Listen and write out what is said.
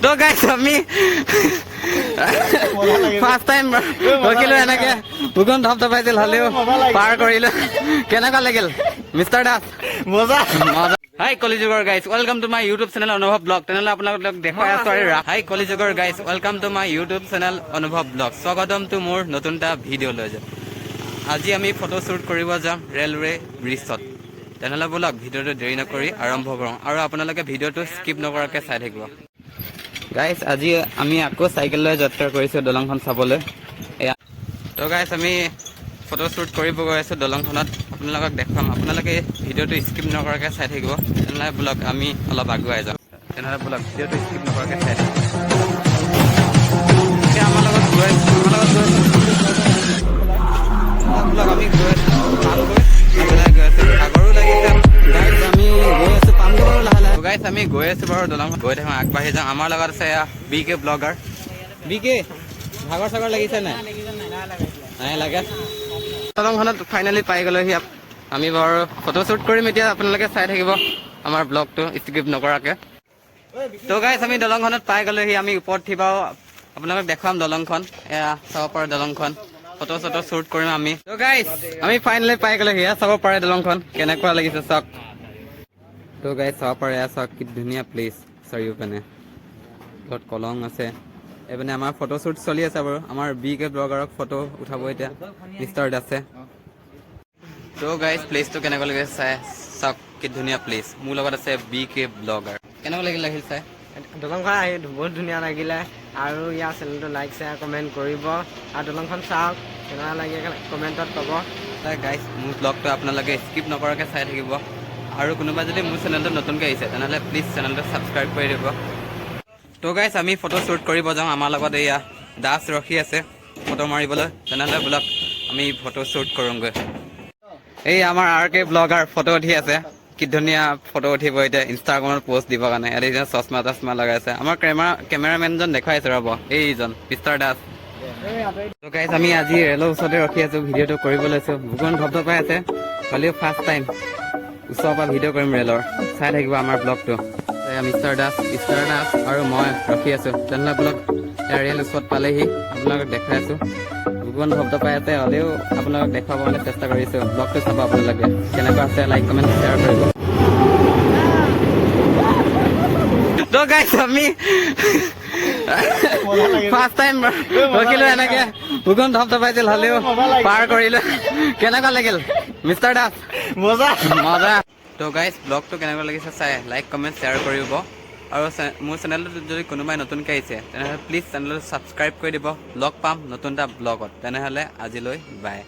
তো গাইছ আমি ফাৰ্ষ্ট টাইম ৰখিলো এনেকে বুকুন ধপধপাইছিল হ'লেও পাৰ কৰিলো কেনেকুৱা লাগিল মিষ্টাৰ দাস মজা মজা হাই কলিযুগৰ guys welcome to my YouTube channel Anubhav vlog তেনেহ'লে আপোনালোকক দেখুৱাই আছো আৰু হাই কলিযুগৰ guys welcome to my YouTube channel Anubhav vlog স্বাগতম টু মোৰ নতুন এটা ভিডিঅ' লৈ যাম আজি আমি ফটো শ্বুট কৰিব যাম ৰেলৱে ব্ৰিজত তেনেহ'লে ব'লক ভিডিঅ'টো দেৰি নকৰি আৰম্ভ কৰোঁ আৰু আপোনালোকে ভিডিঅ'টো স্কিপ নকৰাকৈ চাই থাকিব গাইজ আজি আমি আকৌ চাইকেল লৈ যাত্ৰা কৰিছোঁ দলংখন চাবলৈ এয়া তো গাইজ আমি ফটো শ্বুট কৰিব গৈ আছোঁ দলংখনত আপোনালোকক দেখুৱাম আপোনালোকে ভিডিঅ'টো স্কিপ নকৰাকৈ চাই থাকিব তেনেহ'লে ব'লক আমি অলপ আগুৱাই যাওঁ তেনেহ'লে ব'লক ভিডিঅ'টো স্কিপ নকৰাকৈ চাই থাকিব এতিয়া আমাৰ লগত গৈ ব'লক আমি গৈ আছোঁ আগৰো লাগিছে গাইজ আমি গৈ আছোঁ পামগৈ বাৰু লাহে লাহে গাইজ আমি গৈ আছোঁ বাৰু দলংখন গৈ থাকোঁ আগবাঢ়ি যাওঁ আমাৰ লগত আছে এয়া বি কে ব্লগাৰ বি কে ভাগৰ চাগৰ লাগিছে নাই নাই লাগে দলংখনত ফাইনেলি পাই গ'লোহি আমি বাৰু ফটো শ্বুট কৰিম এতিয়া আপোনালোকে চাই থাকিব আমাৰ ব্লগটো স্কিপ নকৰাকৈ তো গাইজ আমি দলংখনত পাই গ'লোহি আমি ওপৰত থিবাও আপোনালোকক দেখুৱাম দলংখন এয়া চাব পাৰে দলংখন ফটো চটো শ্বুট কৰিম আমি তো গাইজ আমি ফাইনেলি পাই গ'লোহি এয়া চাব পাৰে দলংখন কেনেকুৱা লাগিছে চাওক তো গাইজ চাব পাৰে এয়া চাওক কি ধুনীয়া প্লেচ চাৰিওপিনে য'ত কলং আছে এইপিনে আমাৰ ফটো শ্বুট চলি আছে বাৰু আমাৰ বি কে ব্লগাৰক ফটো উঠাব এতিয়া মিষ্টাৰ দাসে তো গাইজ প্লেচটো কেনেকুৱা লাগিছে চাই চাওক কি ধুনীয়া প্লেচ মোৰ লগত আছে বি কে ব্লগাৰ কেনেকুৱা লাগিল চাই দলংখন আহি বহুত ধুনীয়া লাগিলে আৰু ইয়াৰ চেনেলটো লাইক শ্বেয়াৰ কমেণ্ট কৰিব আৰু দলংখন চাওক কেনেকুৱা লাগে কমেণ্টত ক'ব গাইজ মোৰ ব্লগটো আপোনালোকে স্কিপ নকৰাকৈ চাই থাকিব আৰু কোনোবা যদি মোৰ চেনেলটো নতুনকৈ আহিছে তেনেহ'লে প্লিজ চেনেলটো ছাবস্ক্ৰাইব কৰি দিব তো গাইজ আমি ফটো শ্বুট কৰিব যাওঁ আমাৰ লগত এয়া দাস ৰখি আছে ফটো মাৰিবলৈ তেনেহ'লে ব'লক আমি ফটো শ্বুট কৰোঁগৈ এই আমাৰ আৰ কে ব্লগাৰ ফটো উঠি আছে কি ধুনীয়া ফটো উঠিব এতিয়া ইনষ্টাগ্ৰামত পষ্ট দিবৰ কাৰণে এতিয়া চশমা তচমা লগাই আছে আমাৰ কেমেৰামেনজন দেখুৱাই আছে ৰ'ব এইজন মিষ্টাৰ দাস তো গাইজ আমি আজি ৰেলৰ ওচৰতে ৰখি আছোঁ ভিডিঅ'টো কৰিব লৈছোঁ বুকুন ধপধপাই আছে হ'লেও ফাৰ্ষ্ট টাইম ওচৰৰ পৰা ভিডিঅ' কৰিম ৰেলৰ চাই থাকিব আমাৰ ব্লগটো মিষ্টাৰ দাস আৰু মই ৰখি আছোঁ তেনেহ'লে ব্লগ ৰেল ওচৰত পালেহি আপোনালোকক দেখাই আছোঁ বুকুন ধপধপাই আছে হ'লেও আপোনালোকক দেখুৱাব কাৰণে চেষ্টা কৰিছোঁ ব্লগটো চাব আপোনালোকে কেনেকুৱা আছে লাইক কমেণ্ট শ্বেয়াৰ কৰিব তো গাইজ আমি ফাৰ্ষ্ট টাইম ৰখিলো এনেকে বুকুন ধপধপাইছিল হ'লেও পাৰ কৰিলো কেনেকুৱা লাগিল মিষ্টাৰ দাস মজা মজা তো গাইজ ব্লগটো কেনেকুৱা লাগিছে চাই লাইক কমেণ্ট শ্বেয়াৰ কৰিব আৰু মোৰ চেনেলটোত যদি কোনোবাই নতুনকৈ আহিছে তেনেহ'লে প্লিজ চেনেলটো ছাবস্ক্ৰাইব কৰি দিব লগ পাম নতুন এটা ব্লগত তেনেহ'লে আজিলৈ বাই